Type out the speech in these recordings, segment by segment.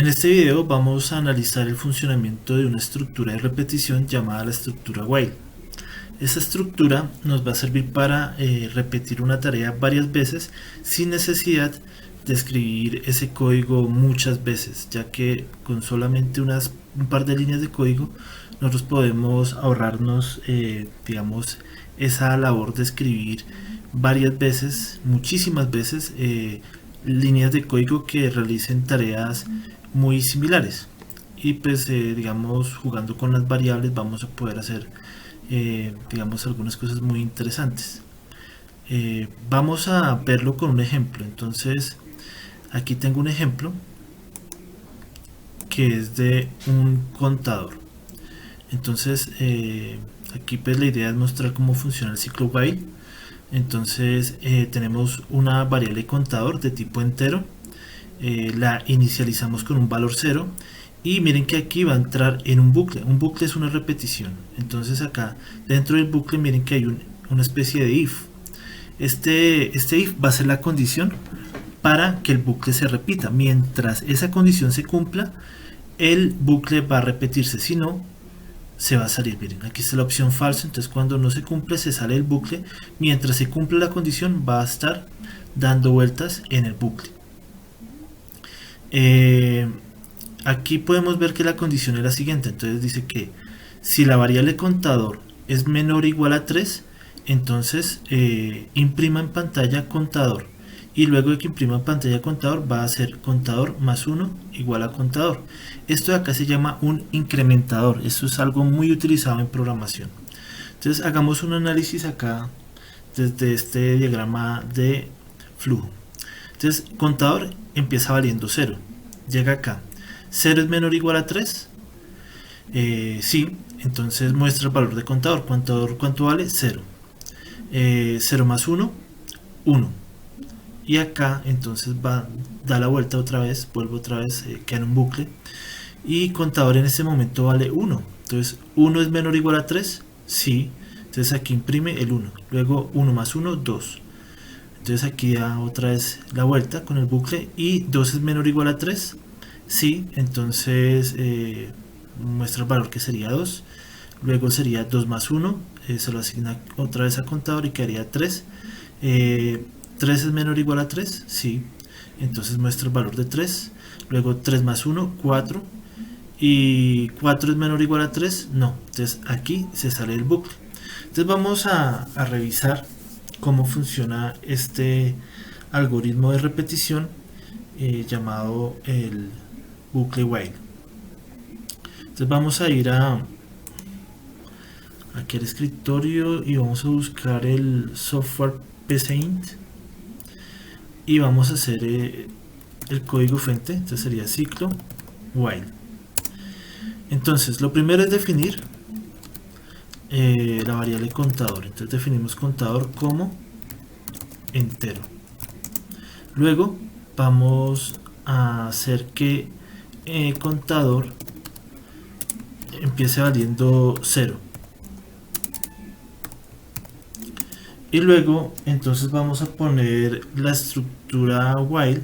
En este video vamos a analizar el funcionamiento de una estructura de repetición llamada la estructura while. Esta estructura nos va a servir para repetir una tarea varias veces sin necesidad de escribir ese código muchas veces, ya que con solamente un par de líneas de código nosotros podemos ahorrarnos digamos, esa labor de escribir varias veces, muchísimas veces, líneas de código que realicen tareas muy similares. Y pues digamos, jugando con las variables vamos a poder hacer digamos, algunas cosas muy interesantes. Vamos a verlo con un ejemplo. Entonces aquí tengo un ejemplo que es de un contador. Entonces aquí pues la idea es mostrar cómo funciona el ciclo while. Entonces tenemos una variable contador de tipo entero, la inicializamos con un valor 0 y miren que aquí va a entrar en un bucle. Un bucle es una repetición. Entonces acá dentro del bucle miren que hay una especie de if. Este if va a ser la condición para que el bucle se repita. Mientras esa condición se cumpla, el bucle va a repetirse, si no se va a salir. Miren, aquí está la opción falso, entonces cuando no se cumple se sale el bucle. Mientras se cumple la condición va a estar dando vueltas en el bucle. Aquí podemos ver que la condición es la siguiente. Entonces dice que si la variable contador es menor o igual a 3, entonces imprima en pantalla contador, y luego de que imprima en pantalla contador va a ser contador más 1 igual a contador. Esto de acá se llama un incrementador. Esto es algo muy utilizado en programación. Entonces hagamos un análisis acá desde este diagrama de flujo. Entonces contador empieza valiendo 0, llega acá, 0 es menor o igual a 3, sí, entonces muestra el valor de contador. Contador, ¿cuánto vale? 0. 0 más 1, 1. Y acá entonces da la vuelta otra vez, vuelve otra vez, queda en un bucle. Y contador en este momento vale 1. Entonces 1 es menor o igual a 3, sí. Entonces aquí imprime el 1. Luego 1 más 1, 2. Entonces aquí da otra vez la vuelta con el bucle. Y 2 es menor o igual a 3, sí. Entonces muestra el valor que sería 2. Luego sería 2 más 1, se lo asigna otra vez a contador y quedaría 3. 3 es menor o igual a 3, sí. Entonces muestra el valor de 3. Luego 3 más 1, 4. Y 4 es menor o igual a 3, no. Entonces aquí se sale el bucle. Entonces vamos a revisar cómo funciona este algoritmo de repetición llamado el bucle while. Entonces vamos a ir aquí al escritorio y vamos a buscar el software PCInt y vamos a hacer el código fuente. Entonces sería ciclo while. Entonces lo primero es definir la variable contador. Entonces definimos contador como entero. Luego vamos a hacer que contador empiece valiendo 0. Y luego entonces vamos a poner la estructura while,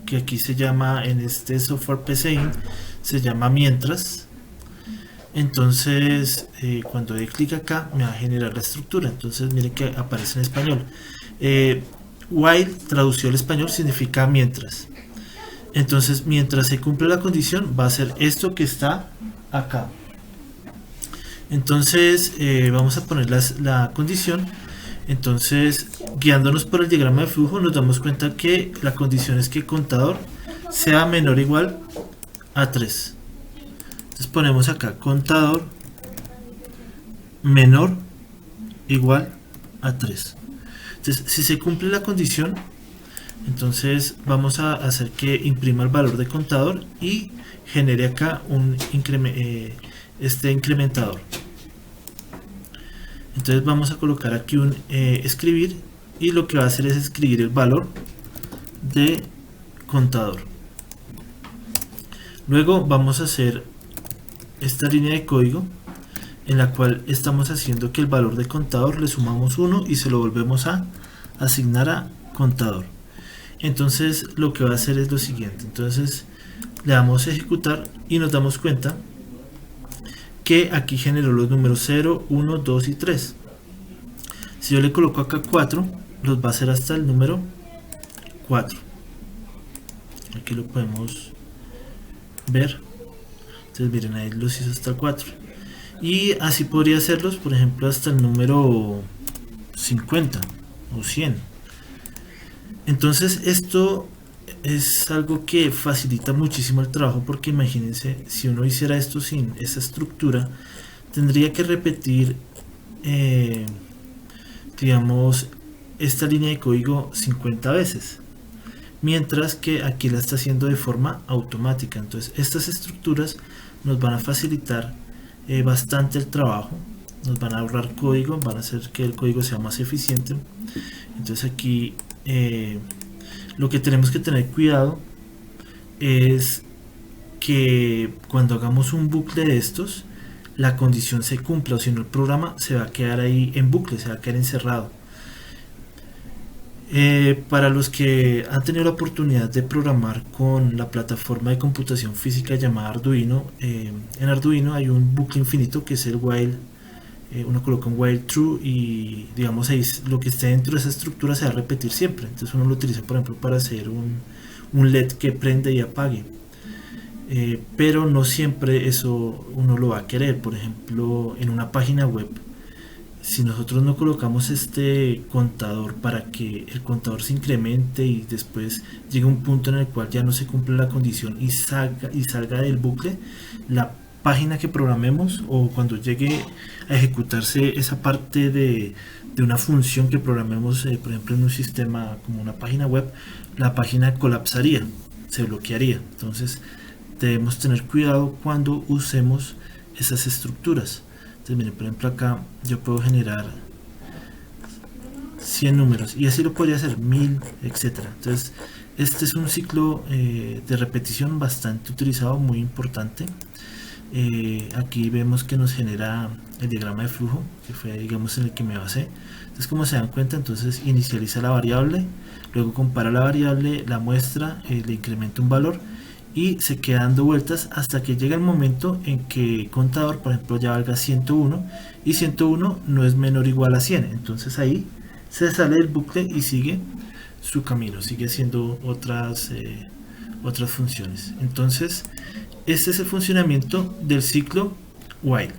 que aquí se llama, en este software PCInt, se llama mientras. Entonces cuando doy clic acá me va a generar la estructura. Entonces miren que aparece en español. While traducido al español significa mientras. Entonces mientras se cumple la condición va a ser esto que está acá. Entonces vamos a poner la condición. Entonces, guiándonos por el diagrama de flujo, nos damos cuenta que la condición es que contador sea menor o igual a 3. Entonces ponemos acá contador menor o igual a 3. Entonces, si se cumple la condición, entonces vamos a hacer que imprima el valor de contador y genere acá este incrementador. Entonces vamos a colocar aquí un escribir, y lo que va a hacer es escribir el valor de contador. Luego vamos a hacer esta línea de código en la cual estamos haciendo que el valor de contador le sumamos 1 y se lo volvemos a asignar a contador. Entonces lo que va a hacer es lo siguiente. Entonces Le damos a ejecutar y nos damos cuenta que aquí generó los números 0, 1, 2 y 3. Si yo le coloco acá 4, los va a hacer hasta el número 4. Aquí lo podemos ver. Entonces miren, ahí los hizo hasta el 4. Y así podría hacerlos, por ejemplo, hasta el número 50 o 100. Entonces esto es algo que facilita muchísimo el trabajo, porque imagínense, si uno hiciera esto sin esa estructura, tendría que repetir, digamos, esta línea de código 50 veces, mientras que aquí la está haciendo de forma automática. Entonces estas estructuras nos van a facilitar bastante el trabajo, nos van a ahorrar código, van a hacer que el código sea más eficiente. Entonces aquí lo que tenemos que tener cuidado es que cuando hagamos un bucle de estos, la condición se cumpla, o si no el programa se va a quedar ahí en bucle, se va a quedar encerrado. Para los que han tenido la oportunidad de programar con la plataforma de computación física llamada Arduino, en Arduino hay un bucle infinito que es el while. Uno coloca un while true y digamos ahí lo que esté dentro de esa estructura se va a repetir siempre. Entonces uno lo utiliza, por ejemplo, para hacer un LED que prende y apague. Pero no siempre eso uno lo va a querer. Por ejemplo, en una página web, si nosotros no colocamos este contador para que el contador se incremente y después llegue a un punto en el cual ya no se cumple la condición y salga del bucle, la página que programemos, o cuando llegue a ejecutarse esa parte de una función que programemos, por ejemplo en un sistema como una página web, la página colapsaría, se bloquearía. Entonces debemos tener cuidado cuando usemos esas estructuras. Entonces miren, por ejemplo acá yo puedo generar 100 números y así lo podría hacer 1000, etcétera. Entonces este es un ciclo de repetición bastante utilizado, muy importante. Aquí vemos que nos genera el diagrama de flujo, que fue, digamos, en el que me basé. Entonces, como se dan cuenta, entonces inicializa la variable, luego compara la variable, la muestra, le incrementa un valor y se queda dando vueltas hasta que llega el momento en que contador, por ejemplo, ya valga 101 y 101 no es menor o igual a 100. Entonces ahí se sale del bucle y sigue su camino, sigue haciendo otras funciones. Entonces este es el funcionamiento del ciclo while.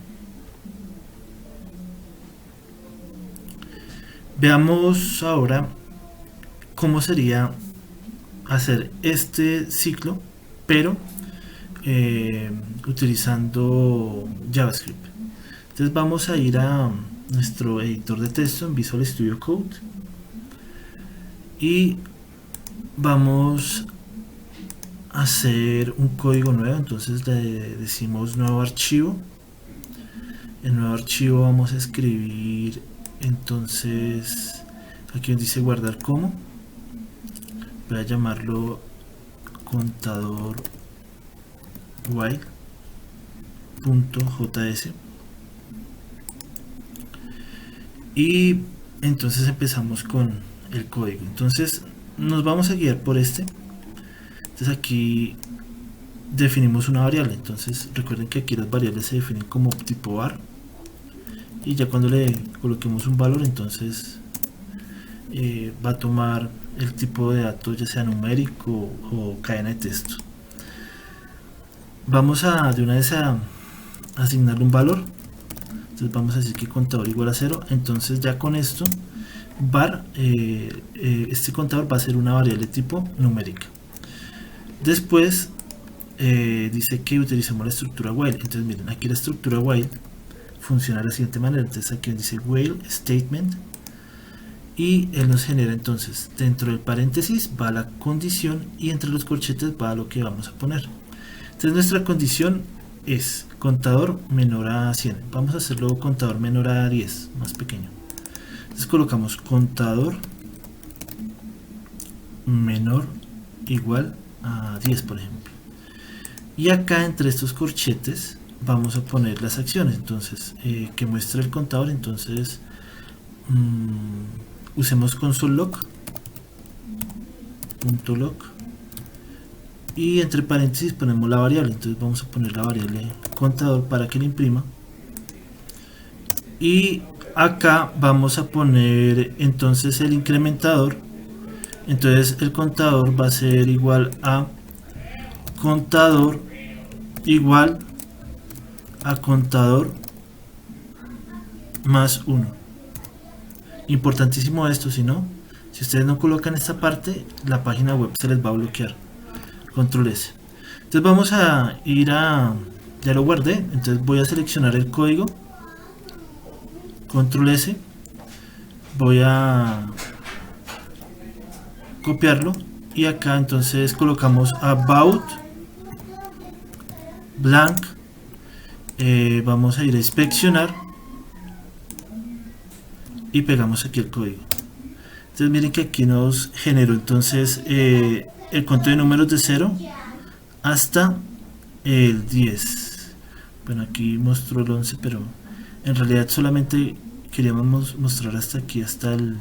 Veamos ahora cómo sería hacer este ciclo, pero utilizando JavaScript. Entonces vamos a ir a nuestro editor de texto en Visual Studio Code y vamos a hacer un código nuevo. Entonces le decimos nuevo archivo. En nuevo archivo vamos a escribir, entonces aquí donde dice guardar como, voy a llamarlo contador while.js y entonces empezamos con el código. Entonces nos vamos a guiar por este. Entonces aquí definimos una variable. Entonces recuerden que aquí las variables se definen como tipo var y ya cuando le coloquemos un valor, entonces va a tomar el tipo de datos, ya sea numérico o cadena de texto. Vamos a de una vez a asignarle un valor. Entonces vamos a decir que contador igual a 0. Entonces ya con esto var, este contador va a ser una variable tipo numérica. Después dice que utilicemos la estructura while. Entonces miren, aquí la estructura while funciona de la siguiente manera. Entonces aquí dice while statement y él nos genera, entonces dentro del paréntesis va la condición y entre los corchetes va lo que vamos a poner. Entonces nuestra condición es contador menor a 100. Vamos a hacerlo contador menor a 10, más pequeño. Entonces colocamos contador menor igual a 10, por ejemplo. Y acá entre estos corchetes vamos a poner las acciones. Entonces que muestre el contador. Entonces usemos console.log y entre paréntesis ponemos la variable. Entonces vamos a poner la variable contador para que le imprima, y acá vamos a poner entonces el incrementador. Entonces el contador va a ser igual a contador igual a contador más 1. Importantísimo esto, si ustedes no colocan esta parte, la página web se les va a bloquear. Control S. Entonces vamos a ir a, ya lo guardé, entonces voy a seleccionar el código, Control S, voy a copiarlo, y acá entonces colocamos about blank, vamos a ir a inspeccionar y pegamos aquí el código. Entonces miren que aquí nos generó entonces el conteo de números de 0 hasta el 10. Bueno, aquí mostró el 11, pero en realidad solamente queríamos mostrar hasta aquí, hasta el...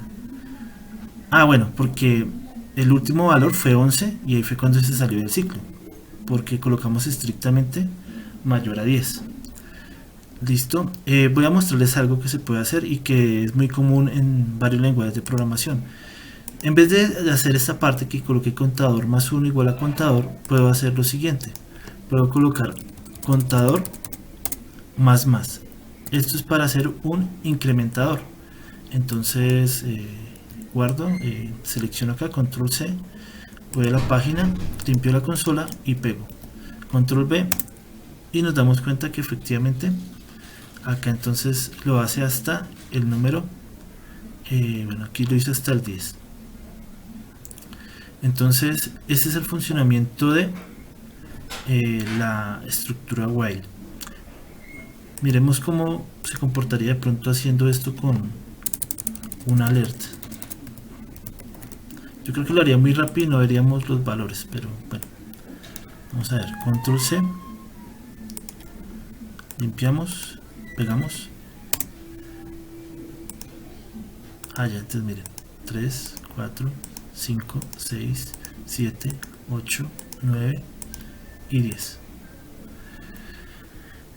bueno, porque el último valor fue 11 y ahí fue cuando se salió del ciclo, porque colocamos estrictamente mayor a 10. Listo. Voy a mostrarles algo que se puede hacer y que es muy común en varios lenguajes de programación. En vez de hacer esta parte que coloqué contador más 1 igual a contador, puedo hacer lo siguiente. Puedo colocar contador más más. Esto es para hacer un incrementador. Entonces guardo, selecciono acá, control C, voy a la página, limpio la consola y pego control V, y nos damos cuenta que efectivamente acá entonces lo hace hasta el número, bueno, aquí lo hice hasta el 10. Entonces ese es el funcionamiento de la estructura while. Miremos cómo se comportaría de pronto haciendo esto con un alert. Yo creo que lo haría muy rápido y no veríamos los valores, pero bueno, vamos a ver, control C, limpiamos, pegamos, ya, entonces miren, 3, 4, 5, 6, 7, 8, 9 y 10.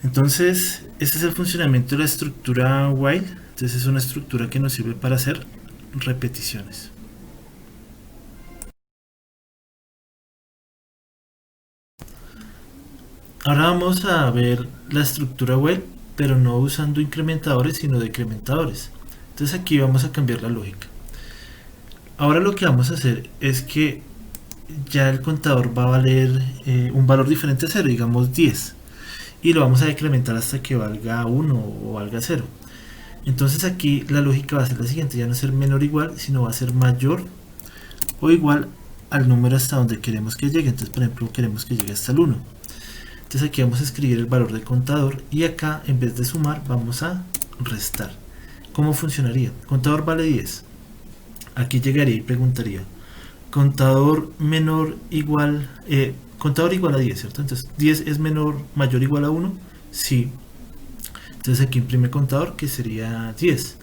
Entonces este es el funcionamiento de la estructura while. Entonces es una estructura que nos sirve para hacer repeticiones. Ahora vamos a ver la estructura while, pero no usando incrementadores sino decrementadores. Entonces aquí vamos a cambiar la lógica. Ahora lo que vamos a hacer es que ya el contador va a valer un valor diferente a 0, digamos 10, y lo vamos a decrementar hasta que valga 1 o valga 0. Entonces aquí la lógica va a ser la siguiente: ya no ser menor o igual, sino va a ser mayor o igual al número hasta donde queremos que llegue. Entonces, por ejemplo, queremos que llegue hasta el 1. Entonces aquí vamos a escribir el valor del contador, y acá en vez de sumar vamos a restar. ¿Cómo funcionaría? Contador vale 10. Aquí llegaría y preguntaría, contador menor igual, contador igual a 10, ¿cierto? Entonces 10 es mayor o igual a 1, sí. Entonces aquí imprime contador, que sería 10.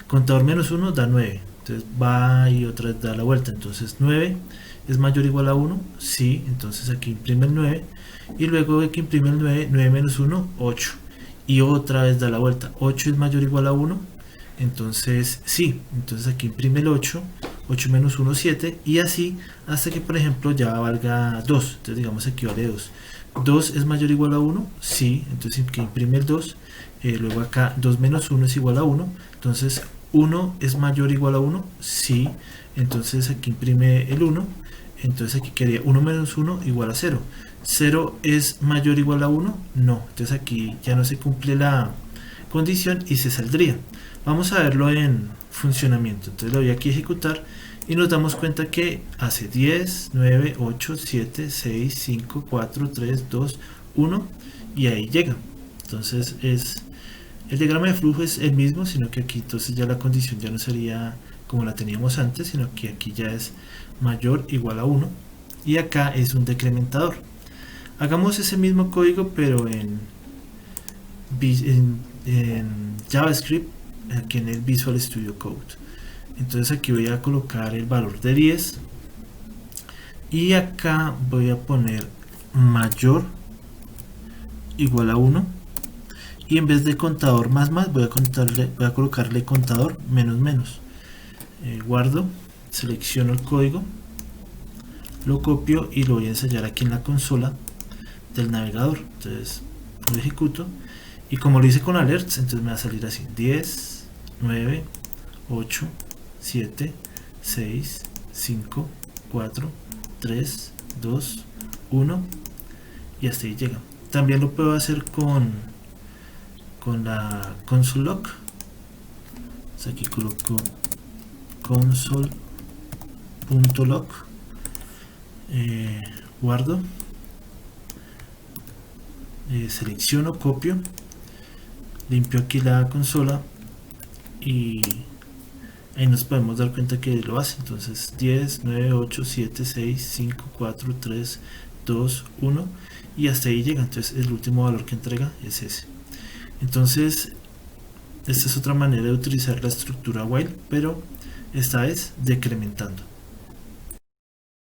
Contador menos 1 da 9. Entonces va y otra vez da la vuelta. Entonces 9 es mayor o igual a 1, sí. Entonces aquí imprime el 9. Y luego de que imprime el 9, 9 menos 1, 8. Y otra vez da la vuelta. 8 es mayor o igual a 1. Entonces sí. Entonces aquí imprime el 8. 8 menos 1, 7. Y así hasta que, por ejemplo, ya valga 2. Entonces digamos aquí vale 2. 2 es mayor o igual a 1, sí. Entonces que imprime el 2. Luego acá 2 menos 1 es igual a 1. Entonces 1 es mayor o igual a 1, sí. Entonces aquí imprime el 1. Entonces aquí quedaría 1 menos 1 igual a 0. 0 es mayor o igual a 1, no. Entonces aquí ya no se cumple la condición y se saldría. Vamos a verlo en funcionamiento. Entonces lo voy aquí a ejecutar y nos damos cuenta que hace 10, 9, 8, 7, 6, 5, 4, 3, 2, 1 y ahí llega. Entonces el diagrama de flujo es el mismo, sino que aquí entonces ya la condición ya no sería como la teníamos antes, sino que aquí ya es mayor o igual a 1 y acá es un decrementador. Hagamos ese mismo código pero en JavaScript, aquí en el Visual Studio Code. Entonces aquí voy a colocar el valor de 10 y acá voy a poner mayor igual a 1, y en vez de contador más voy a colocarle contador menos menos. Guardo, selecciono el código, lo copio y lo voy a ensayar aquí en la consola del navegador. Entonces lo ejecuto y como lo hice con alerts, entonces me va a salir así: 10, 9, 8, 7, 6, 5, 4, 3, 2, 1, y hasta ahí llega. También lo puedo hacer con la console log. Entonces aquí coloco console.log, guardo, selecciono, copio, limpio aquí la consola y ahí nos podemos dar cuenta que lo hace. Entonces 10, 9, 8, 7, 6, 5, 4, 3, 2, 1, y hasta ahí llega. Entonces el último valor que entrega es ese. Entonces esta es otra manera de utilizar la estructura while, pero esta vez decrementando.